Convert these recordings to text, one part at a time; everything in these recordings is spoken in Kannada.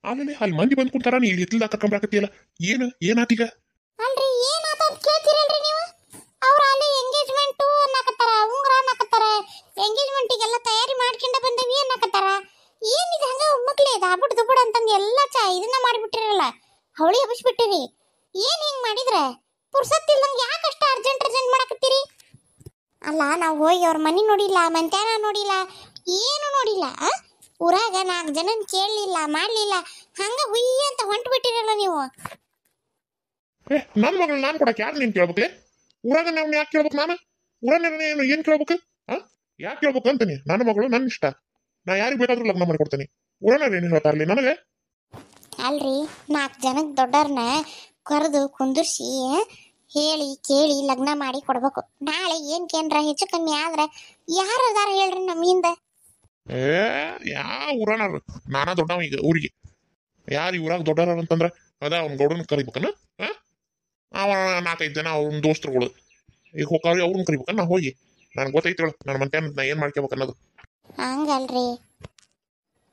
ಆಮೇಲೆ ಅಲ್ಲಿ ಮಂದಿ ಬಂದ್ ಕುಂತಾರ ನೀ ಹಿತ್ಲದಾಗ ಕರ್ಕೊಂಬರಾಕತ್ತಿಯಲ್ಲ ಏನಾತೀಗ? ಅಲ್ರಿ ಏನಾತ ಅಂತ ಕೇಳ್ತೀರಲ್ರಿ ನೀವು? ಅವ್ರ ಅಲ್ಲಿ ಎಂಗೇಜ್ಮೆಂಟ್ ಅನ್ನಕತ್ತಾರ, ಉಂಗ್ರ ಅನ್ನಕತ್ತಾರ, ಎಂಗೇಜ್ಮೆಂಟಿಗೆಲ್ಲ ತಯಾರಿ ಮಾಡ್ಕೊಂಡ ಬಂದವಿ ಅನ್ನಕತ್ತಾರ. ಏನಿದೆ ಹಂಗ ಮಕ್ಳೇ ದಾಬುಡ್ ದುಬುಡ್ ಅಂತಂದು ಎಲ್ಲ ಇದನ್ನ ಮಾಡಿಬಿಟ್ಟಿರಲ್ಲ, ಅವಳಿ ಹಬ್ಬಿಸ್ಬಿಟ್ಟಿರಿ. ಏನ್ ಹಿಂಗ್ ಮಾಡಿದ್ರೆ ಪುರ್ಸತ್ ಇಲ್ದಂಗೆ ಯಾಕಷ್ಟ ಅರ್ಜೆಂಟ್ ಮಾಡಕತ್ತೀರಿ? ಅಲ್ಲ ನಾವು ಹೋಗಿ ಅವ್ರ ಮನೆ ನೋಡಿಲ್ಲ, ಮಂತ್ಯಾನ ನೋಡಿಲ್ಲ, ಏನು ನೋಡಿಲ್ಲ. ಊರಾಗ 4 ಜನನ್ ಕೇಳಲಿಲ್ಲ ಮಾಡ್ಲಿಲ್ಲ, ಹಂಗ ಹುಯ್ಯ ಅಂತ ಹೊಂಟು ಬಿಟ್ಟಿರಲ್ಲ ನೀವು. ನನ್ನ ಮಗಳು ನಾನು ಕೊಡಕ್ಕೆ ಯಾರು ನೀನ್ ಕೇಳ್ಬೇಕ್ಲೆ? ಊರಾಗ ನಾವು ಯಾಕೆ ಕೇಳ್ಬೇಕು? ನಾನು ಊರಾಗ ಏನ್ ಕೇಳ್ಬೇಕು? ಯಾಕೆ ಕೇಳ್ಬೇಕು ಅಂತೀನಿ? ನನ್ನ ಮಗಳು ನನ್ನ ಇಷ್ಟ, ನಾ ಯಾರಿಗೆ ಬೇಕಾದ್ರೂ ಲಗ್ನ ಮಾಡಿಕೊಡ್ತೀನಿ. ಊರನ್ನ ಏನು ಹೇಳ್ತಾರಲಿ ನನಗೆ? ಅಲ್ರಿ 4 ಜನಕ್ಕೆ ದೊಡ್ಡವ್ರನ್ನ ಕರೆದು ಕುಂದಿರ್ಸಿ ಹೇಳಿ ಕೇಳಿ ಲಗ್ನ ಮಾಡಿ ಕೊಡ್ಬೇಕು. ನಾಳೆ ಏನ್ಕೇನ್ರ ಹೆಚ್ಚು ಕಮ್ಮಿ ಆದ್ರೆ ಯಾರು ಅದಾರ ಹೇಳ್ರಿ ನಮ್ಮಿಂದ? ಯಾವ ಊರನ ನಾನಾ ದೊಡ್ಡವ ಈಗ ಊರಿಗೆ? ಯಾರು ಈ ಊರಾಗ ದೊಡ್ಡವ್ರ ಅಂತಂದ್ರ ಅದ ಅವ್ನ ಗೌಡನ ಕರಿಬೇಕನ? ಅವ 4-5 ಜನ ಅವ್ನ ದೋಸ್ತರುಗಳು ಈಗ ಹೋಗ್ತಾವ್ರಿ, ಅವ್ರನ್ನ ಕರಿಬೇಕನ್ನ? ನಾ ಹೋಗಿ ನನ್ಗೆ ಗೊತ್ತೈತಿ ನನ್ನ ಮಂತ್ಯಾನ ನಾ ಏನ್ ಮಾಡ್ಕೋಬೇಕು ಅನ್ನೋದು. ಹಂಗಲ್ರಿ,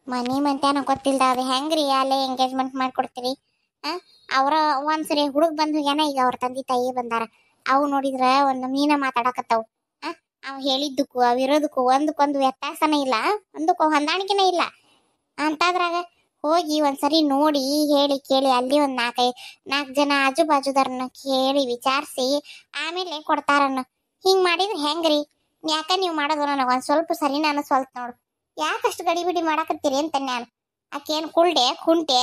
ಮನಿ ಮಂತ್ಯಾನ ಗೊತ್ತಿಲ್ದ ಅದು ಹೆಂಗ್ರಿ ಅಲ್ಲೇ ಎಂಗೇಜ್ಮೆಂಟ್ ಮಾಡ್ಕೊಡ್ತೀರಿ? ಅವ್ರ ಒಂದ್ಸರಿ ಹುಡುಗ್ ಬಂದ್ ಹೋಗ್ಯಾನ, ಈಗ ಅವ್ರ ತಂದೆ ತಾಯಿ ಬಂದಾರ. ಅವು ನೋಡಿದ್ರ ಒಂದು ಮೀನ ಮಾತಾಡಕತ್ತಾವ್. ಅವ್ ಹೇಳಿದ್ದಕ್ಕೂ ಅವಿರೋದಕ್ಕೂ ಒಂದಕ್ಕೊಂದು ವ್ಯತ್ಯಾಸನೇ ಇಲ್ಲ, ಒಂದಕ್ಕೂ ಹೊಂದಾಣಿಕೆನೇ ಇಲ್ಲ. ಅಂತದ್ರಾಗ ಹೋಗಿ ಒಂದ್ಸರಿ ನೋಡಿ ಹೇಳಿ ಕೇಳಿ ಅಲ್ಲಿ ಒಂದ್ 4 ಜನ ಆಜು ಬಾಜುದಾರನ್ನ ಕೇಳಿ ವಿಚಾರಿಸಿ ಆಮೇಲೆ ಕೊಡ್ತಾರನ್ನ. ಹಿಂಗ್ ಮಾಡಿದ್ರೆ ಹೆಂಗ್ರಿ? ಯಾಕ ನೀವು ಮಾಡೋದು ನನಗೆ ಒಂದ್ ಸ್ವಲ್ಪ ಸರಿ ನಾನು ಸ್ವಲ್ಪ ನೋಡು. ಯಾಕಷ್ಟು ಗಡಿಬಿಡಿ ಮಾಡಾಕತ್ತೀರಿ ಅಂತ ನಾನು. ಆಕೇನು ಕುಂಟೆ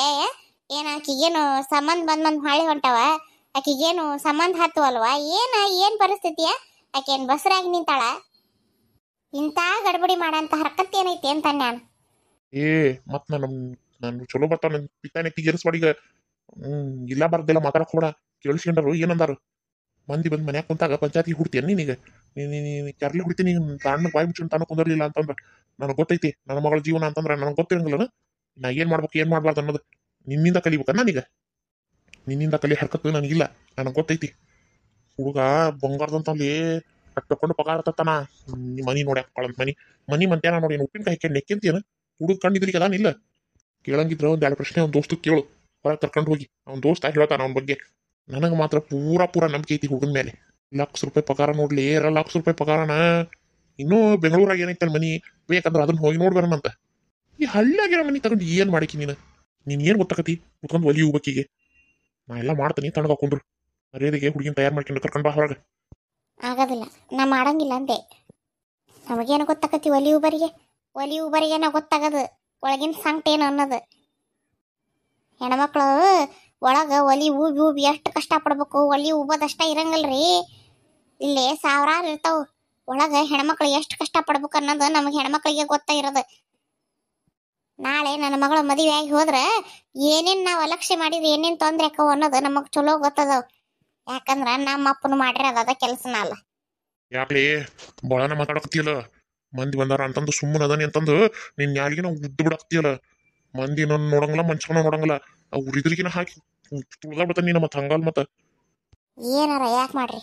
ಏನ ಆಕಿಗೇನು ಸಂಬಂಧ ಬಂದ್ ಹೊಳ್ಳಿ ಹೊಂಟವ? ಆಕಿಗೇನು ಸಂಬಂಧ ಹತ್ತುವಲ್ವಾ? ಏನ್ ಪರಿಸ್ಥಿತಿಯ? ಆಕೇನ್ ಬಸರಾಗಿ ನಿಂತಾಳ? ಇಂಥ ಗಡ್ಬಡಿ ಮಾಡಂತ ಹರಕತ್ ಏನೈತಿ ಅಂತ ನಾನು. ಮತ್ ನಾನು ಚಲೋ ಬರ್ತಾವ ಪಿತಾನೆ ಗೆರ್ಸ್ಬಾಡಿ ಈಗ. ಇಲ್ಲ ಬರ್ದಿಲ್ಲ ಮಾತಾಡಕ್ ಹೋಡ. ಕೇಳಿಸ್ಕೊಂಡರು ಏನಂದಾರು? ಮಂದಿ ಬಂದ್ ಮನ್ಯಾಗ ಕುಂತಾಗ ಪಂಚಾಯತಿಗೆ ಹುಡ್ತೀಯ ನೀನೀಗ? ಕ್ಯಾರ್ಲಿ ಹುಡ್ತೀನಿ ತಾಣ್ಣ ಬಾಯಿ ಮುಚ್ಚು ತಾನು ಕುಂದರ್ಲಿಲ್ಲ ಅಂತಂದ್ರ ನನಗೆ ಗೊತ್ತೈತಿ ನನ್ನ ಮಗಳ ಜೀವನ ಅಂತಂದ್ರ ನನಗೆ ಗೊತ್ತಿರಂಗಿಲ್ಲ. ನಾ ಏನ್ ಮಾಡ್ಬೇಕು ಏನ್ ಮಾಡ್ಬಾರ್ದು ಅನ್ನೋದು ನಿನ್ನಿಂದ ಕಲಿಬೇಕ ನಾನೀಗ? ನಿನ್ನಿಂದ ಕಲಿ ಹರ್ಕತ್ ನನಗಿಲ್ಲ, ನನಗೆ ಗೊತ್ತೈತಿ. ಹುಡುಗ ಬಂಗಾರದಂತಲ್ಲಿ ತಕೊಂಡು ಪಗಾರ ತತ್ತಾನ. ಮನಿ ನೋಡ್ಯಾಕ ಮನಿ ಮಂತ್ಯಾನ ನೋಡಿ ಉಪ್ಪಿನಕಾಯಿ ಹಾಕಿ ನೆಕ್ಕಿಂತೇನು? ಹುಡುಗ ಕಂಡಿದ್ರಿಗೆ ಅದಾನಿಲ್ಲ? ಕೇಳಂಗಿದ್ರ ಒಂದ್ 2 ಪ್ರಶ್ನೆ ಅವ್ನ ದೋಸ್ತು ಕೇಳು, ಹೊರಗೆ ಕರ್ಕೊಂಡು ಹೋಗಿ. ಅವ್ನ ದೋಸ್ತ ಹೇಳ್ತಾನ ಅವನ ಬಗ್ಗೆ. ನನಗೆ ಮಾತ್ರ ಪೂರಾ ನಂಬಿಕೆ ಐತಿ ಹುಡುಗನ ಮೇಲೆ. ₹1,00,000 ಪಗಾರ ನೋಡ್ಲಿ, ₹2,00,000 ಪಗಾರನ. ಇನ್ನೂ ಬೆಂಗಳೂರಾಗ ಏನೈತೆ ಮನಿ, ಬೇಕಂದ್ರೆ ಅದನ್ನ ಹೋಗಿ ನೋಡ್ಬಾರಂತ. ಈ ಹಳ್ಳಿಯಾಗಿರೋ ಮನಿ ತಗೊಂಡು ಏನ್ ಮಾಡಿಕಿ ನೀನ್ ಏನ್ ಗೊತ್ತಾಕತಿ? ಕುತ್ಕೊಂಡು ಒಲಿ ಹೂಬಕ್ಕಿಗೆ ನಾ ಎಲ್ಲ ಮಾಡ್ತೀನಿ, ತಣ್ಣಗ ಹಾಕೊಂಡ್ರು ಮರ್ಯಾದೆಗೆ ಹುಡುಗಿನ ತಯಾರು ಮಾಡ್ಕೊಂಡು ಕರ್ಕೊಂಡು ಬಾ ಹೊರಗೆ. ಆಗೋದಿಲ್ಲ, ನಾ ಮಾಡಂಗಿಲ್ಲ ಅಂದೆ. ನಮಗೇನು ಗೊತ್ತಾಕತಿ ಒಲಿ ಊಬರಿಗೆ ನಾ ಗೊತ್ತಾಗದು ಒಳಗಿನ ಸಂಕಟ ಏನು ಅನ್ನೋದು. ಹೆಣ್ಮಕ್ಳು ಒಳಗೆ ಒಲಿ ಊಬಿ ಎಷ್ಟು ಕಷ್ಟಪಡ್ಬೇಕು, ಒಲಿ ಊಬೋದಷ್ಟ ಇರಂಗಿಲ್ರಿ. ಇಲ್ಲಿ ಸಾವಿರಾರು ಇರ್ತಾವ ಒಳಗೆ. ಹೆಣ್ಮಕ್ಳು ಎಷ್ಟು ಕಷ್ಟಪಡ್ಬೇಕು ಅನ್ನೋದು ನಮಗೆ ಹೆಣ್ಮಕ್ಳಿಗೆ ಗೊತ್ತಾಗಿರೋದು. ನಾಳೆ ನನ್ನ ಮಗಳ ಮದುವೆ ಆಗಿ ಹೋದ್ರೆ ಏನೇನು ನಾವು ಅಲಕ್ಷ್ಯ ಮಾಡಿದ್ರೆ ಏನೇನು ತೊಂದರೆ ಆಕವು ಅನ್ನೋದು ನಮಗೆ ಚಲೋ ಗೊತ್ತದವು. ಯಾಕಂದ್ರೆ ನಮ್ಮ ಅಪ್ಪನು ಮಾಡಿರೋದ ಕೆಲಸನ ಅಲ್ಲ. ಯಾಕ್ಲಿ ಬಳನ ಮಾತಾಡಕತ್ತಿಯಲ್ಲ? ಮಂದಿ ಬಂದಾರ ಅಂತಂದು ಸುಮ್ಮನೆ ಅದನಿ ಅಂತಂದು ನಿನ್ ಯಾರಿಗಿನ ಉದ್ದು ಬಿಡಾಕ್ತಿಯಲ್ಲ. ಮಂದಿ ನನ್ನ ನೋಡಂಗಿಲ್ಲ, ಮನ್ಸನ ನೋಡಂಗಿಲ್ಲ. ಅವ್ರ ಇದ್ರಿಗಿನ ಹಾಕಿ ತುಳ್ದಾಡ್ಬಿಡ್ತಾನೆ ನೀನು. ಮತ್ತೆ ಹಂಗಲ್ ಮತ್ತೆ ಏನಾರ ಯಾಕೆ ಮಾಡ್ರಿ?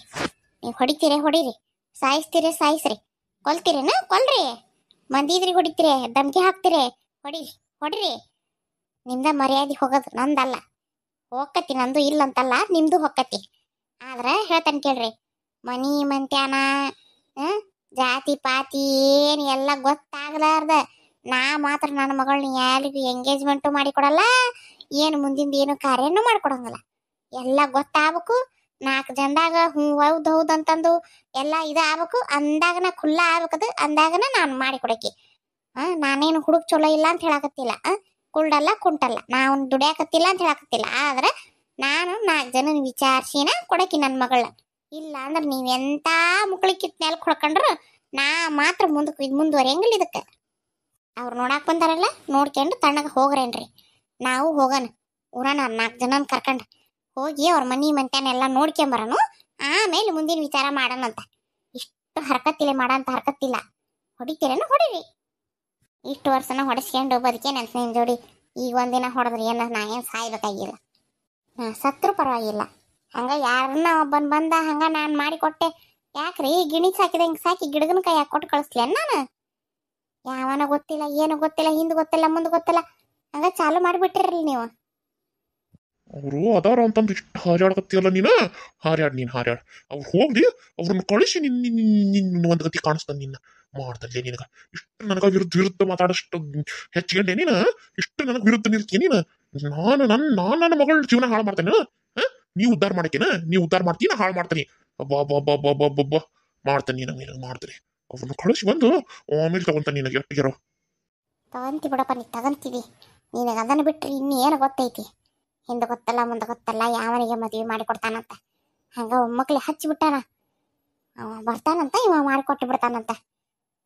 ನೀವು ಹೊಡಿತೀರಿ ಹೊಡೀರಿ, ಸಾಯಿಸ್ತೀರಿ ಸಾಯಿಸ್ರಿ, ಕೊಲ್ತೀರೇನ ಕೊಲ್ರಿ, ಮಂದಿ ಇದ್ರಿಗೆ ಹೊಡಿತೀರಿ, ಧಮ್ಕಿ ಹಾಕ್ತೀರಿ, ಹೊಡಿರಿ. ನಿಮ್ದ ಮರ್ಯಾದೆ ಹೋಗೋದು, ನಂದಲ್ಲ. ಹೋಗತಿ ನಂದು ಇಲ್ಲ ಅಂತಲ್ಲ, ನಿಮ್ದು ಹೊಕ್ಕತಿ. ಆದ್ರೆ ಹೇಳ್ತಾನೆ ಕೇಳ್ರಿ, ಮನಿ ಮಂತ್ಯಾನ ಜಾತಿ ಪಾತಿ ಏನು ಎಲ್ಲ ಗೊತ್ತಾಗಲಾರ್ದ ನಾ ಮಾತ್ರ ನನ್ನ ಮಗಳನ್ನ ಯಾರಿಗೂ ಎಂಗೇಜ್ಮೆಂಟು ಮಾಡಿ ಕೊಡಲ್ಲ, ಏನು ಮುಂದಿಂದ ಏನು ಕಾರ್ಯನೂ ಮಾಡ್ಕೊಡಂಗಿಲ್ಲ. ಎಲ್ಲ ಗೊತ್ತಾಗಬೇಕು. 4 ಜನದಾಗ ಹೌದು ಅಂತಂದು ಎಲ್ಲ ಆಗ್ಬೇಕು. ಅಂದಾಗನ ಖುಲ್ಲಾ ಆಗ್ಬೇಕದು, ಅಂದಾಗನ ನಾನು ಮಾಡಿ ಕೊಡಕಿ. ನಾನೇನು ಹುಡುಗ ಚಲೋ ಇಲ್ಲ ಅಂತ ಹೇಳಕತ್ತಿಲ್ಲ, ಕುಳ್ಳಲ್ಲ ಕುಂಟಲ್ಲ, ನಾವು ದುಡಿಯಾಕತ್ತಿಲ್ಲ ಅಂತ ಹೇಳಕತ್ತಿಲ್ಲ. ಆದ್ರೆ ನಾನು 4 ಜನನ ವಿಚಾರಿಸಿನ ಕೊಡಕಿ ನನ್ನ ಮಗಳನ್ನ. ಇಲ್ಲ ಅಂದ್ರೆ ನೀವೆಂತ ಮುಕ್ಳಿಕ್ಕಿತ್ ನೆಲಕ್ಕೆ ಹೊಡ್ಕೊಂಡ್ರು ನಾ ಮಾತ್ರ ಮುಂದುವರಿಯಂಗಿಲ್ಲ. ಇದಕ್ಕೆ ಅವ್ರು ನೋಡಾಕ್ ಬಂದಾರಲ್ಲ, ನೋಡ್ಕೊಂಡು ತಣ್ಣಗ ಹೋಗ್ರೇನ್ರಿ. ನಾವು ಹೋಗೋಣ ಊರನ 4 ಜನನ ಕರ್ಕೊಂಡು ಹೋಗಿ ಅವ್ರ ಮನಿ ಮಂತ್ಯಾನೆಲ್ಲ ನೋಡ್ಕೊಂಬರೋನು. ಆಮೇಲೆ ಮುಂದಿನ ವಿಚಾರ ಮಾಡೋಣಂತ. ಇಷ್ಟು ಹರಕತ್ತಿಲ್ಲ ಮಾಡಂತ ಹರಕತ್ತಿಲ್ಲ. ಹೊಡಿತೀರೇನು ಹೊಡೀರಿ. ಇಷ್ಟು ವರ್ಷನ ಹೊಡೆಸ್ಕೊಂಡು ಬದುಕೇನಂತ ನಿನ್ನ ಜೋಡಿ. ಈಗ ಒಂದಿನ ಹೊಡೆದ್ರಿ ಏನ ನಾ ಏನು ಸಾಯ್ಬೇಕಾಗಿಲ್ಲ, ಸತ್ರು ಪರವಾಗಿಲ್ಲ. ಹಂಗ ಯಾರನ್ನ ಒಬ್ಬನ್ ಬಂದ ಹಂಗ ನಾನು ಮಾಡಿಕೊಟ್ಟೆ. ಯಾಕ್ರಿ ಗಿಣಿ ಸಾಕಿದ ಹಿಂಗೆ ಸಾಕಿ ಗಿಡಗನ ಕೈ ಕೊಟ್ಟು ಕಳಿಸ್ಲಿ ನಾನು? ಯಾವನ ಗೊತ್ತಿಲ್ಲ, ಏನು ಗೊತ್ತಿಲ್ಲ, ಹಿಂದ್ ಗೊತ್ತಿಲ್ಲ ಮುಂದೆ ಗೊತ್ತಿಲ್ಲ, ಹಂಗ ಚಾಲು ಮಾಡಿಬಿಟ್ಟಿರಲ್ಲ ನೀವು. ಅವರು ಅದಾರ ಅಂತಂದು ಇಷ್ಟು ಹಾರಾಡಕತ್ತೀಯಲ್ಲ ನೀನು. ಹಾರ್ಯಾಡ್ ಅವ್ರು ಹೋಗ್ಲಿ, ಅವ್ರನ್ನ ಕಳಿಸಿ ನಿನ್ನ ಒಂದು ಗತಿ ಕಾಣಿಸ್ತಾನೆ ನಿನ್ನ ಮಾಡ್ತಲ್ಲೇ ನಿನಗ. ಇಷ್ಟು ನನಗ ವಿರುದ್ಧ ಮಾತಾಡಷ್ಟು ಹೆಚ್ಚಿಗೆ ನೀನು, ಇಷ್ಟು ನನಗೆ ವಿರುದ್ಧ ನಿಲ್ತೀಯ ನೀನು. ನನ್ನ ಮಗಳ ಜೀವನ ಹಾಳು ಮಾಡ್ತೇನೆ. ನೀವು ಉದ್ಧಾರ ಮಾಡಕ್ಕೇನ? ನೀವು ಉದ್ಧಾರ ಮಾಡ್ತೀನಿ, ಹಾಳು ಮಾಡ್ತೀನಿ. ಅಬ್ಬಾ ಮಾಡ್ತಾನೆ ನಿನಗೆ ಮಾಡ್ತೀನಿ. ಅವ್ರನ್ನ ಕಳಿಸಿ ಬಂದು ಆಮೇಲೆ ತಗೊಂತಾನೆ ನಿನಗೆ ಎಟ್ಟಿಗೆರೋ. ತಗೊಂತಿ ಬಿಡಪ್ಪ, ನೀ ತಗೊಂತೀವಿ. ನಿನಗೆ ಅದನ್ನು ಬಿಟ್ರಿ ಇನ್ನು ಏನು ಗೊತ್ತೈತಿ? ಹಿಂದೆ ಗೊತ್ತಲ್ಲ ಮುಂದೆ ಗೊತ್ತಲ್ಲ ಯಾವನಿಗೆ ಮದುವೆ ಮಾಡಿಕೊಡ್ತಾನಂತ. ಹಂಗ ಒಮ್ಮಕ್ಳು ಹಚ್ಚಿಬಿಟ್ಟಾನ. ಅವ ಬರ್ತಾನಂತ, ಇವ ಮಾಡಿಕೊಟ್ಟು ಬಿಡ್ತಾನಂತ.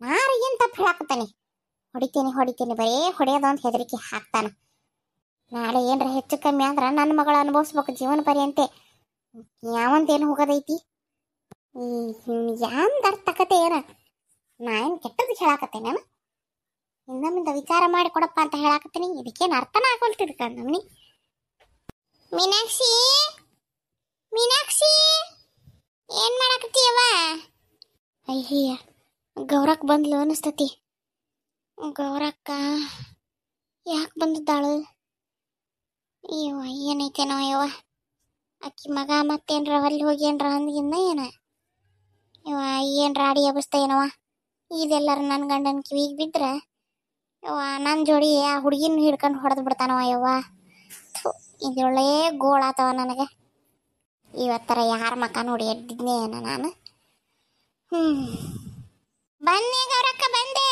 ನಾರು ಏನು ತಪ್ಪು ಹೇಳಾಕತ್ತಾನೆ? ಹೊಡಿತೀನಿ ಬರೀ ಹೊಡೆಯೋದು ಅಂತ ಹೆದರಿಕೆ ಹಾಕ್ತಾನ. ನಾಳೆ ಏನರ ಹೆಚ್ಚು ಕಮ್ಮಿ ಆದ್ರೆ ನನ್ನ ಮಗಳು ಅನುಭವಿಸ್ಬೇಕು ಜೀವನ ಪರ್ಯಂತೆ. ಯಾವಂತೇನು ಹೋಗೋದೈತಿ? ಯಾಂದರ್ ತಕತೆ ಏನ? ನಾ ಏನು ಕೆಟ್ಟದ್ದು ಹೇಳಾಕತ್ತೆ ನಾನು? ಹಿಂದಮಿಂದ ವಿಚಾರ ಮಾಡಿ ಕೊಡಪ್ಪ ಅಂತ ಹೇಳಾಕತ್ತೀನಿ. ಇದಕ್ಕೇನು ಅರ್ಥನ ಆಗೋಲ್ತಿದ್ಕ ನಮ್ನಿ. ಮೀನಾಕ್ಷಿ ಏನ್ ಮಾಡಾಕತ್ತೀಯವ್ವ? ಅಯ್ಯ, ಗೌರಕ್ಕ ಬಂದ್ಲು ಅನಿಸ್ತತಿ. ಗೌರಕ್ಕ ಯಾಕೆ ಬಂದಿದ್ದಾಳು? ಅಯ್ಯೋ, ಏನೈತೇನೋ ಯವ್ವ. ಅಕ್ಕಿ ಮಗ ಮತ್ತೇನ್ರ ಅಲ್ಲಿ ಹೋಗಿ ಏನ್ರ ಅಂದಿಗಿನ್ನ ಏನ ಯವ್ವ? ಏನ್ರ ಆಡಿ ಎಬ್ಬಿಸ್ತೇನವ? ಇದೆಲ್ಲರ ನನ್ನ ಗಂಡನ ಕಿವಿಗೆ ಬಿದ್ರೆ ಯವ್ವ ನನ್ನ ಜೋಡಿ ಆ ಹುಡುಗಿನ ಹಿಡ್ಕೊಂಡು ಹೊಡೆದು ಬಿಡ್ತಾನವ ಯವ್ವ. ಇದೊಳ್ಳೆ ಗೋಳಾತವ ನನಗೆ. ಇವತ್ತರ ಯಾರ ಮಕ ನೋಡಿ ಎದ್ದಿದ್ನೇ ಏನ ನಾನು. ಬನ್ನಿ ಗೌರಕ್ಕ, ಬಂದೆ.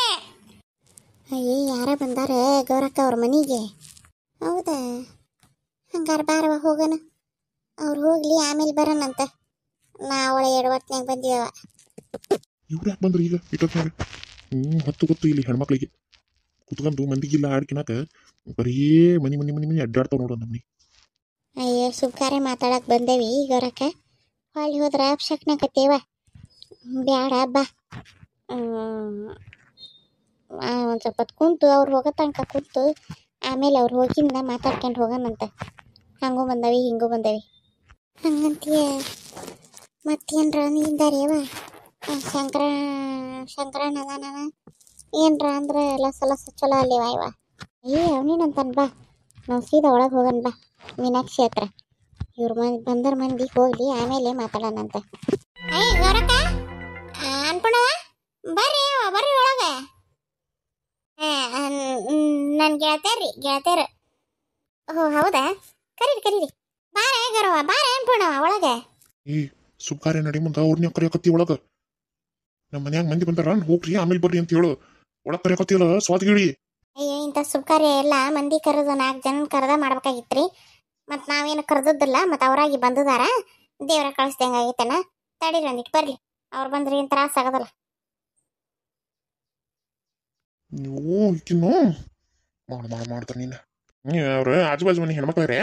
ಅಯ್ಯ, ಯಾರ ಬಂದಾರೆ ಗೌರಕ್ಕ ಅವ್ರ ಮನೆಗೆ? ಹೌದಾ? ಹಂಗಾರ ಬಾರವ ಹೋಗೋಣ. ಅವ್ರು ಹೋಗ್ಲಿ, ಆಮೇಲೆ ಬರೋಣಂತ. ನಾವಳೆ 2 ಹೊತ್ತಿನಾಗ ಬಂದಿವ. ಇವ್ರು ಯಾಕೆ ಬಂದ್ರು ಈಗ ಇಟ್ಟೊತ್ತಿನಾಗ? ಹೊತ್ತು ಗೊತ್ತು ಇಲ್ಲಿ ಹೆಣ್ಮಕ್ಳಿಗೆ ಕುತ್ಕೊಂಡು ಮಂದಿಗಿಲ್ಲ ಆಡ್ಕಿನಾಕ ಬರೀ ಮನಿ ಅಡ್ಡಾಡ್ತಾವ ನೋಡೋ ನಮ್ಮನಿ. ಅಯ್ಯೋ, ಸುಬ್ಕಾರೆ ಮಾತಾಡಕ್ ಬಂದೇವಿ ಗೌರಕ್ಕ. ಹೊಳ್ಳಿ ಹೋದ್ರ ಅಪ್ಶಕ್ನಾಕತ್ತೇವ. ಬ್ಯಾಡ ಬಾ. ಒಂದು ಸ್ವಲ್ಪ ಹೊತ್ತು ಕುಂತು ಅವ್ರು ಹೋಗೋ ತನಕ ಕುಂತು ಆಮೇಲೆ ಅವ್ರು ಹೋಗಿಂದ ಮಾತಾಡ್ಕೊಂಡು ಹೋಗೋಣಂತ. ಹಂಗೂ ಬಂದವಿ ಹಿಂಗೂ ಬಂದೇವಿ. ಹಂಗಂತೀಯ? ಮತ್ತೇನ್ರ ನಿಂದಾರೇವ? ಶಂಕರಣ್ಣ ಅದಾನ ಏನ್ರ ಅಂದ್ರೆ ಎಲ್ಲ ಸಲ ಚಲೋ ಅಲ್ಲಿವ ಇವ. ಅವನೇನಂತಾನ ಬಾ, ನಾವು ಸೀದಾ ಒಳಗೆ ಹೋಗೋಣ ಬಾ ಮೀನಾಕ್ಷಿ ಹತ್ರ. ಇವ್ರ ಬಂದರ ಮಂದಿ ಹೋಗ್ಲಿ, ಆಮೇಲೆ ಮಾತಾಡೋಣಂತ. ಅನ್ಕೊಂಡವ ಬರ್ರಿ ಒಳಗೆ. ನನ್ನ ಗೆಳತಿಯರು. ಓ ಹೌದಾ? ಕರೀರಿ. ಬಾರ ಗೌರವ, ಬಾರ ಅನ್ಕೊಂಡವ ಒಳಗೆ. ಸುಬ್ಕಾರೆ ನಡಿ ಮುಂದ ಅವ್ರನ್ನ ಕರೆಯಕತ್ತಿ ಒಳಗ. ನಮ್ಮ ಮನ್ಯಾಗ ಮಂದಿ ಬಂದಾರ, ಹೋಗ್ರಿ ಆಮೇಲೆ ಬರ್ರಿ ಅಂತ ಹೇಳು. ಒಳಗ್ ಕರೆಯಕತ್ತಿಯಲ್ಲ ಸ್ವಾತಿಗಿಳಿ. ಅಯ್ಯೋ, ಇಂಥ ಸುಬ್ಕಾರ್ಯ ಎಲ್ಲ ಮಂದಿ ಕರೆದು 4 ಜನ ಕರೆದ ಮಾಡ್ಬೇಕಾಗಿತ್ರಿ. ಮತ್ತು ನಾವೇನು ಕರೆದಿದ್ದಿಲ್ಲ, ಮತ್ತು ಅವರಾಗಿ ಬಂದಿದಾರ. ದೇವ್ರ ಕಳಿಸ್ದಂಗಾಗೈತೇನ? ತಡೀರಿ ಒಂದಿಟ್ಟು ಬರ್ಲಿ, ಅವ್ರು ಬಂದ್ರಿ ಏನು ತ್ರಾಸ ಆಗೋದಲ್ಲ. ನೀವು ಈಕಿನ್ನು ಮಾಡ್ತಾರ ನೀನು. ಅವ್ರು ಆಜು ಬಾಜು ಮನೆ ಹೆಣ್ಮಕ್ಳೇ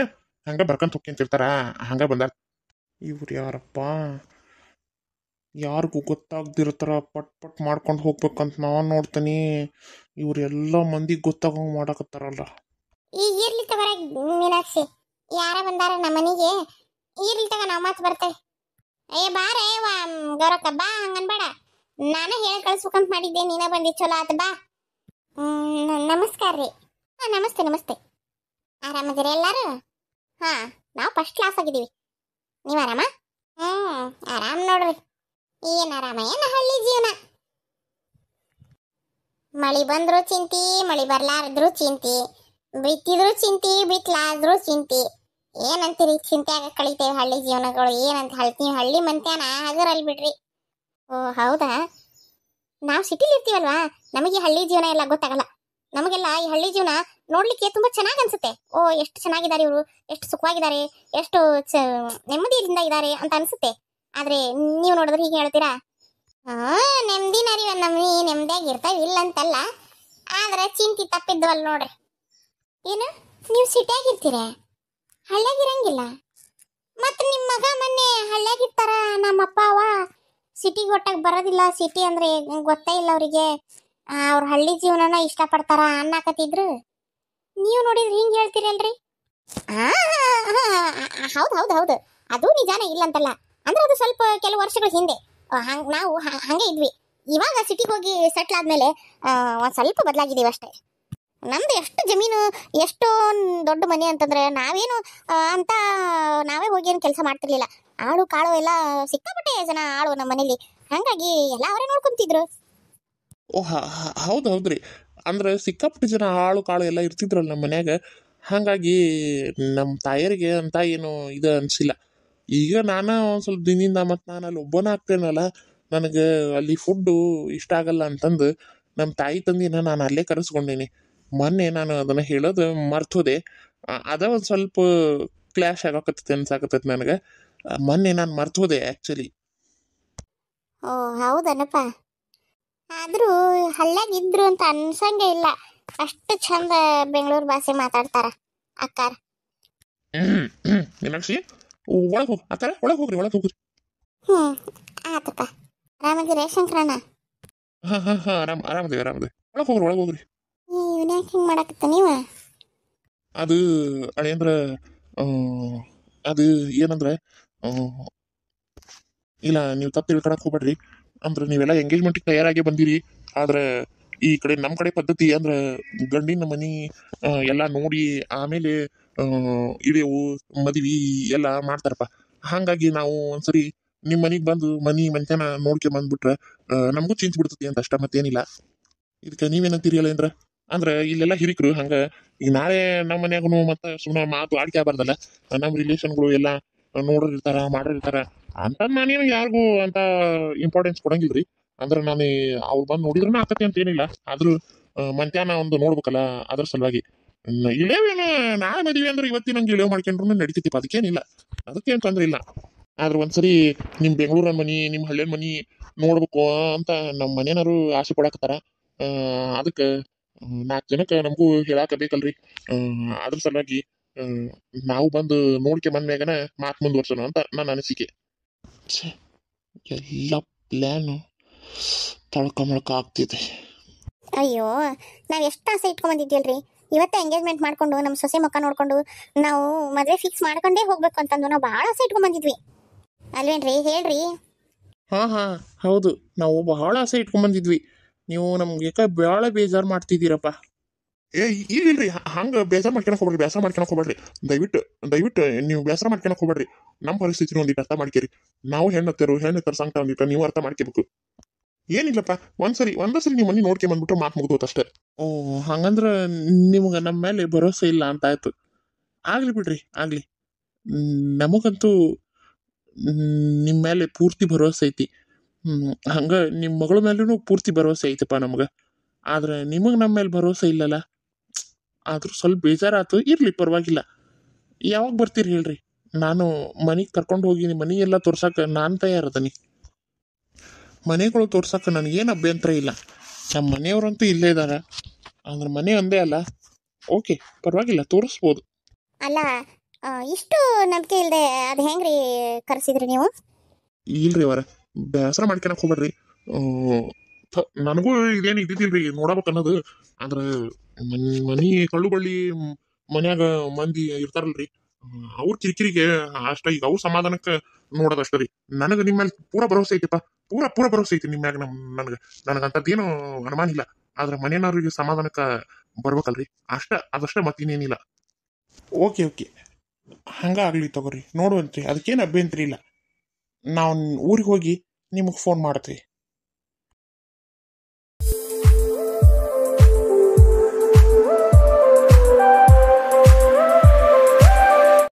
ಹಂಗ ಬರ್ಕಂತ ಹೋಗ್ತಿರ್ತಾರ, ಹಂಗ ಬಂದಾರ. ಇವ್ರು ಯಾರಪ್ಪ? ಯಾರಿಗೂ ಗೊತ್ತಾಗ್ದಿರ್ತಾರ, ಪಟ್ ಮಾಡ್ಕೊಂಡು ಹೋಗ್ಬೇಕಂತ ನಾನು ನೋಡ್ತೀನಿ. ಇವ್ರೆಲ್ಲ ಮಂದಿಗೆ ಗೊತ್ತಾಗಂಗೆ ಮಾಡಕತ್ತಾರಲ್ಲ. ಈಗ ಇರ್ಲಿ ತಗೋರ ಮೀನಾಕ್ಷಿ, ಯಾರ ಬಂದಾರ ನಮ್ಮ ಮನೆಗೆ. ಇರ್ಲಿ ತಗ, ನಾವು ಮತ್ತೆ ಬರ್ತೇವೆ. ಅಯ್ಯ ಬಾರೇ ಗೌರಕ್ಕ, ಬಾ. ಹಂಗನ್ಬೇಡ, ನಾನು ಹೇಳಿ ಕಳ್ಸ್ಬೇಕಂತ ಮಾಡಿದ್ದೆ, ನೀನ ಬಂದಿ, ಚಲೋ ಆತ ಬಾ. ನಮಸ್ಕಾರ ರೀ. ನಮಸ್ತೆ. ಆರಾಮದಿರ ಎಲ್ಲಾರು? ನಾವು ಫಸ್ಟ್ ಕ್ಲಾಸ್ ಆಗಿದ್ದೀವಿ. ನೀವು ಆರಾಮ? ಆರಾಮ್ ನೋಡ್ರಿ. ಏನು ಆರಾಮ, ಏನು ಹಳ್ಳಿ ಜೀವನ. ಮಳಿ ಬಂದ್ರು ಚಿಂತಿ, ಮಳಿ ಬರ್ಲಾರದ್ರು ಚಿಂತಿ, ಬಿತ್ತಿದ್ರು ಚಿಂತಿ, ಬಿತ್ಲಾದ್ರು ಚಿಂತಿ. ಏನಂತೀರಿ, ಚಿಂತೆಯಾಗ ಕಳಿತೇವೆ ಹಳ್ಳಿ ಜೀವನಗಳು. ಏನಂತ ಹೇಳ್ತೀವಿ, ಹಳ್ಳಿ ಮಂತ್ಯಾನ ಹಗರಲ್ಲಿ ಬಿಡ್ರಿ. ಓ ಹೌದಾ? ನಾವು ಸಿಟಿಲಿ ಇರ್ತೀವಲ್ವಾ, ನಮಗೆ ಹಳ್ಳಿ ಜೀವನ ಎಲ್ಲ ಗೊತ್ತಾಗಲ್ಲ. ನಮಗೆಲ್ಲ ಈ ಹಳ್ಳಿ ಜೀವನ ನೋಡ್ಲಿಕ್ಕೆ ತುಂಬಾ ಚೆನ್ನಾಗಿ ಅನ್ಸುತ್ತೆ. ಓ ಎಷ್ಟು ಚೆನ್ನಾಗಿದ್ದಾರೆ ಇವರು, ಎಷ್ಟು ಸುಖವಾಗಿದ್ದಾರೆ, ಎಷ್ಟು ನೆಮ್ಮದಿಯಿಂದ ಇದ್ದಾರೆ ಅಂತ ಅನ್ಸುತ್ತೆ. ಆದ್ರೆ ನೀವು ನೋಡಿದ್ರೆ ಹೀಗೆ ಹೇಳ್ತೀರಾ? ನೆಮ್ಮದಿನರಿ ನಮ್ಮಿ ನೆಮ್ಮದಿಯಾಗಿ ಇರ್ತಾವ, ಇಲ್ಲ ಅಂತಲ್ಲ. ಆದ್ರೆ ಚಿಂತಿ ತಪ್ಪಿದ್ವಲ್ ನೋಡ್ರಿ. ಏನು ನೀವು ಸಿಟಿಯಾಗಿರ್ತೀರ, ಹಳ್ಳಿಯಾಗಿರಂಗಿಲ್ಲ? ಮತ್ತೆ ನಿಮ್ಮ ಮಗ ಮೊನ್ನೆ ಹಳ್ಳಿಯಾಗಿರ್ತಾರ, ನಮ್ಮಪ್ಪ ಅವ ಸಿಟಿಗೆ ಒಟ್ಟಾಗಿ ಬರೋದಿಲ್ಲ, ಸಿಟಿ ಅಂದ್ರೆ ಗೊತ್ತೇ ಇಲ್ಲ ಅವರಿಗೆ, ಅವ್ರ ಹಳ್ಳಿ ಜೀವನನ ಇಷ್ಟಪಡ್ತಾರ ಅನ್ನಕತ್ತಿದ್ರು. ನೀವು ನೋಡಿದ್ರೆ ಹಿಂಗೆ ಹೇಳ್ತೀರಲ್ರಿ? ಹೌದು, ಅದು ನಿಜಾನೇ, ಇಲ್ಲ ಅಂತಲ್ಲ. ಅಂದ್ರೆ ಅದು ಸ್ವಲ್ಪ ಕೆಲವು ವರ್ಷಗಳ ಹಿಂದೆ ನಾವು ಹಂಗೆ ಇದ್ವಿ. ಇವಾಗ ಸಿಟಿಗೆ ಹೋಗಿ ಸೆಟ್ಲ್ ಆದ್ಮೇಲೆ ಒಂದ್ ಸ್ವಲ್ಪ ಬದಲಾಗಿದ್ದೀವಿ ಅಷ್ಟೇ. ನಮ್ದು ಎಷ್ಟು ಜಮೀನು ಎಷ್ಟೋ ದೊಡ್ಡ ಮನೆ ಅಂತಂದ್ರೆ ನಾವೇನು ಅಂತ ನಾವೇ ಹೋಗಿ ಏನು ಕೆಲಸ ಮಾಡ್ತಿರ್ಲಿಲ್ಲ. ಆಳು ಕಾಳು ಎಲ್ಲ ಸಿಕ್ಕಾಪಟ್ಟೆ ಜನ ಆಳು ನಮ್ಮ ಮನೇಲಿ. ಹಾಗಾಗಿ ಎಲ್ಲ ಅವರೇ ನೋಡ್ಕೊಂತಿದ್ರು. ಓ ಹೌದು ಹೌದ್ರಿ. ಅಂದ್ರೆ ಸಿಕ್ಕಾಪಟ್ಟೆ ಜನ ಆಳು ಕಾಳು ಎಲ್ಲ ಇರ್ತಿದ್ರಲ್ಲ ನಮ್ಮ ಮನ್ಯಾಗ. ಹಾಗಾಗಿ ನಮ್ಮ ತಾಯರಿಗೆ ಅಂತ ಏನು ಇದು ಅನಿಸಿಲ್ಲ. ಈಗ ನಾನು ಒಂದು ಸ್ವಲ್ಪ ದಿನದಿಂದ ಮತ್ತು ನಾನು ಅಲ್ಲಿ ಒಬ್ಬನ ಆಗ್ತೇನಲ್ಲ, ನನಗೆ ಅಲ್ಲಿ ಫುಡ್ಡು ಇಷ್ಟ ಆಗಲ್ಲ ಅಂತಂದು ನಮ್ಮ ತಾಯಿ ತಂದಿನ ನಾನು ಅಲ್ಲೇ ಕರೆಸ್ಕೊಂಡೀನಿ. ಮೊನ್ನೆ ನಾನು ಅದನ್ನು ಹೇಳೋದು ಮರ್ತೋದೆ. ಅದ ಒಂದು ಸ್ವಲ್ಪ ಕ್ಲ್ಯಾಶ್ ಆಗಾಕತ್ತೈತೆ ಅನ್ಸಾಕತ್ತೈತೆ ನನಗೆ. ಮೊನ್ನೆ ನಾನು ಮರ್ತೋದೆ ಆ್ಯಕ್ಚುಲಿ. ಓ ಹೌದನಪ್ಪ. ಆದರೂ ಹಳ್ಳ್ಯಾಗ ಇದ್ರು ಅಂತ ಅನ್ಸಂಗೆ ಇಲ್ಲ. ಅಷ್ಟು ಚಂದ ಬೆಂಗಳೂರು ಭಾಷೆ ಮಾತಾಡ್ತಾರ ಅಕ್ಕಾರ. ಮೀನಾಕ್ಷಿ, ಒಳಗೆ ಹೋಗಿ ಆತರ ಒಳಗೆ ಹೋಗ್ರಿ, ಒಳಗೆ ಹೋಗ್ರಿ. ಆತಪ್ಪ. ಆರಾಮದಿರೇ ಶಂಕರಣ್ಣ? ಹಾಂ ಹಾಂ ಹಾಂ, ಆರಾಮದೇವಿ ಆರಾಮದೇವಿ. ಒಳಗೆ ಹೋಗ್ರಿ, ಒಳಗೆ ಹೋಗ್ರಿ. ಇವನ್ ಯಾಕೆ ಹಿಂಗೆ ಮಾಡಕತ್ತ ನೀವ? ಅದು ಅಳೇಂದ್ರ, ಅದು ಏನಂದ್ರೆ, ಇಲ್ಲ ನೀವು ತಪ್ಪು ತಿಳ್ಕೊಳಕ್ ಹೋಗ್ಬೇಡ್ರಿ. ಅಂದ್ರೆ ನೀವೆಲ್ಲ ಎಂಗೇಜ್ಮೆಂಟಿಗೆ ತಯಾರಾಗಿ ಬಂದಿರಿ. ಆದ್ರೆ ಈ ಕಡೆ ನಮ್ಮ ಕಡೆ ಪದ್ಧತಿ ಅಂದ್ರೆ ಗಂಡಿನ ಮನಿ ಎಲ್ಲ ನೋಡಿ ಆಮೇಲೆ ಇಳಿಯವು ಮದ್ವಿ ಎಲ್ಲ ಮಾಡ್ತಾರಪ್ಪ. ಹಾಗಾಗಿ ನಾವು ಒಂದ್ಸರಿ ನಿಮ್ಮ ಮನೆಗೆ ಬಂದು ಮನೆತನ ನೋಡ್ಕೊಂಡ್ ಬಂದ್ಬಿಟ್ರೆ ನಮಗೂ ಚಿಂತೆ ಬಿಡ್ತತಿ ಅಂತ ಅಷ್ಟ, ಮತ್ತೇನಿಲ್ಲ. ಇದಕ್ಕೆ ನೀವೇನಂತೀರಿ ಅಲ್ಲ ಅಂದ್ರೆ ಇಲ್ಲೆಲ್ಲ ಹಿರಿಕರು ಹಂಗ. ಈಗ ನಾಳೆ ನಮ್ಮ ಮನ್ಯಾಗೂ ಮತ್ತೆ ಸುಮ್ಮನೆ ಮಾತು ಆಡಿಕೆ ಆಗಬಾರ್ದಲ್ಲ. ನಮ್ಮ ರಿಲೇಷನ್ಗಳು ಎಲ್ಲ ನೋಡೋರಿರ್ತಾರ ಮಾಡೋರಿರ್ತಾರ ಅಂತ ನಾನೇನು ಯಾರಿಗೂ ಅಂತ ಇಂಪಾರ್ಟೆನ್ಸ್ ಕೊಡಂಗಿಲ್ರಿ. ಅಂದ್ರೆ ನಾನು ಅವ್ರು ಬಂದು ನೋಡಿದ್ರೂ ಆಕತಿ ಅಂತ ಏನಿಲ್ಲ. ಆದ್ರೂ ಮಧ್ಯಾಹ್ನ ಒಂದು ನೋಡ್ಬೇಕಲ್ಲ, ಅದ್ರ ಸಲುವಾಗಿ. ಇಳೇವೇನು ನಾಳೆ ಮದುವೆ ಅಂದ್ರೆ ಇವತ್ತಿನ ನಂಗೆ ಇಳೇವ್ ಮಾಡ್ಕೊಂಡ್ರು ನಡಿತೈತಿಪ್ಪ, ಅದಕ್ಕೇನಿಲ್ಲ, ಅದಕ್ಕೇನು ತೊಂದ್ರೆ ಇಲ್ಲ. ಆದ್ರೆ ಒಂದ್ಸರಿ ನಿಮ್ಮ ಬೆಂಗಳೂರಿನ ಮನಿ ನಿಮ್ಮ ಹಳ್ಳಿಯ ಮನಿ ನೋಡ್ಬೇಕು ಅಂತ ನಮ್ಮ ಮನೆಯವರು ಆಸೆ ಪಡಕತ್ತಾರ. ಅದಕ್ಕೆ 4 ಜನಕ್ಕೆ ನಮಗೂ ಹೇಳಾಕ ಬೇಕಲ್ರಿ. ಅದ್ರ ಸಲುವಾಗಿ ನಾವು ಬಂದು ನೋಡ್ಕೆ ಬಂದ್ಮ್ಯಾಗನ ಮಾತು ಮುಂದುವರ್ಸೋಣ ಅಂತ ನನ್ನ ಅನಿಸಿಕೆ. ಎಲ್ಲ ಪ್ಲ್ಯಾನು ತಳ್ಕೊಂಬಳಕ ಆಗ್ತಿದೆ. ಅಯ್ಯೋ, ನಾವು ಎಷ್ಟು ಆಸೆ ಇಟ್ಕೊಂಡ್ಬಂದಿದ್ಯಲ್ರಿ. ಇವತ್ತೇ ಎಂಗೇಜ್ಮೆಂಟ್ ಮಾಡ್ಕೊಂಡು ನಮ್ಮ ಸೊಸೆ ಮುಖ ನೋಡ್ಕೊಂಡು ನಾವು ಮದುವೆ ಫಿಕ್ಸ್ ಮಾಡ್ಕೊಂಡೇ ಹೋಗ್ಬೇಕು ಅಂತಂದು ನಾವು ಭಾಳ ಆಸೆ ಇಟ್ಕೊಂಡ್ಬಂದಿದ್ವಿ ಅಲ್ವೇನ್ರಿ? ಹೇಳ್ರಿ. ಹಾಂ ಹಾಂ ಹೌದು, ನಾವು ಬಹಳ ಆಸೆ ಇಟ್ಕೊಂಡ್ಬಂದಿದ್ವಿ. ನೀವು ನಮ್ಗೆ ಭಾಳ ಬೇಜಾರು ಮಾಡ್ತಿದ್ದೀರಪ್ಪ. ಇಲ್ರಿ, ಹಂಗೆ ಬೇಸರ ಮಾಡ್ಕೊಳಕ್ ಹೋಗ್ಬೇಡ್ರಿ, ಬೇಸರ ಮಾಡ್ಕೊಳಕ್ ಹೋಗ್ಬೇಡ್ರಿ. ದಯವಿಟ್ಟು ನೀವು ಬೇಸರ ಮಾಡ್ಕೊಳಕ್ ಹೋಗ್ಬೇಡ್ರಿ. ನಮ್ಮ ಪರಿಸ್ಥಿತಿನ ಒಂದಿಟ್ಟು ಅರ್ಥ ಮಾಡ್ಕೇರಿ. ನಾವು ಹೆಣ್ಣು ಸಂಕಟ ಒಂದಿಟ್ಟು ನೀವು ಅರ್ಥ ಮಾಡ್ಕೋಬೇಕು. ಏನಿಲ್ಲಪ್ಪ, ಒಂದೇ ಸರಿ ನೀವು ಮನೆ ನೋಡ್ಕೊಂಡ್ ಬಂದ್ಬಿಟ್ರೆ ಮಾತು ಮುಗ್ದೋತ್ ಅಷ್ಟೇ. ಓ ಹಂಗಂದ್ರೆ ನಿಮ್ಗೆ ನಮ್ಮ ಮೇಲೆ ಭರೋಸೆ ಇಲ್ಲ ಅಂತ ಆಯ್ತು. ಆಗ್ಲಿ ಬಿಡ್ರಿ, ಆಗ್ಲಿ. ನಮಗಂತೂ ನಿಮ್ಮ ಮೇಲೆ ಪೂರ್ತಿ ಭರವಸೆ ಐತಿ. ಹಂಗ ನಿಮ್ಮ ಮಗಳ ಮೇಲೂ ಪೂರ್ತಿ ಭರವಸೆ ಐತಪ್ಪ ನಮ್ಗೆ. ಆದ್ರೆ ನಿಮಗೆ ನಮ್ಮ ಮೇಲೆ ಭರವಸೆ ಇಲ್ಲಲ್ಲ. ಆದ್ರೂ ಸ್ವಲ್ಪ ಬೇಜಾರಾಯ್ತು. ಇರ್ಲಿ, ಪರವಾಗಿಲ್ಲ. ಯಾವಾಗ ಬರ್ತೀರಿ ಹೇಳ್ರಿ? ನಾನು ಮನೆಗೆ ಕರ್ಕೊಂಡು ಹೋಗಿ ಮನೆ ಎಲ್ಲ ತೋರ್ಸಕ್ಕೆ ನಾನು ತಯಾರದನಿ. ಮನೆಗಳು ತೋರ್ಸಕ್ಕೆ ನನಗೇನು ಅಭ್ಯಂತರ ಇಲ್ಲ. ನಮ್ಮ ಮನೆಯವ್ರಂತೂ ಇಲ್ಲೇ ಇದ್ದಾರೆ. ಅಂದ್ರೆ ಮನೆ ಒಂದೇ ಅಲ್ಲ. ಓಕೆ, ಪರವಾಗಿಲ್ಲ, ತೋರಿಸ್ಬೋದು. ಅಲ್ಲ, ಇಷ್ಟು ನಂಬಿಕೆ ಇಲ್ಲದೆ ಅದು ಹೆಂಗ್ರಿ ಕರೆಸಿದ್ರಿ ನೀವು? ಇಲ್ರಿ ಅವರ, ಬೇಸರ ಮಾಡ್ಕೊಳಕ್ ಹೋಗ್ಬೇಡ್ರಿ. ನನಗೂ ಇದೇನು ಇದ್ದಿದ್ದಿಲ್ರಿ ನೋಡಬೇಕನ್ನೋದು. ಆದ್ರೆ ಮನಿ ಕಳ್ಳು ಬಳ್ಳಿ ಮನ್ಯಾಗ ಮಂದಿ ಇರ್ತಾರಲ್ರಿ, ಅವ್ರ ಕಿರಿಕಿರಿಗೆ ಅಷ್ಟ. ಈಗ ಅವ್ರ ಸಮಾಧಾನಕ್ಕೆ ನೋಡೋದಷ್ಟ ರೀ. ನನಗೆ ನಿಮ್ಮ ಮೇಲೆ ಪೂರ ಭರವಸೆ ಐತಿಪ್ಪ, ಪೂರ ಭರವಸೆ ಐತಿ ನಿಮ್ಮ ಮ್ಯಾಗ. ನನಗಂತದ್ದೇನು ಅನುಮಾನ ಇಲ್ಲ. ಆದ್ರೆ ಮನೆಯವ್ರಿಗೆ ಸಮಾಧಾನಕ್ಕೆ ಬರ್ಬೇಕಲ್ರಿ, ಅದಷ್ಟೇ ಮತ್ತಿನ್ನೇನಿಲ್ಲ. ಓಕೆ, ಹಂಗಾಗ್ಲಿ ತಗೋರಿ, ನೋಡುವಂತ್ರಿ. ಅದಕ್ಕೇನು ಅಭ್ಯಂತರ ಇಲ್ಲ. ನಾವು ಊರಿಗೆ ಹೋಗಿ ನಿಮಗೆ ಫೋನ್ ಮಾಡ್ತೀವಿ.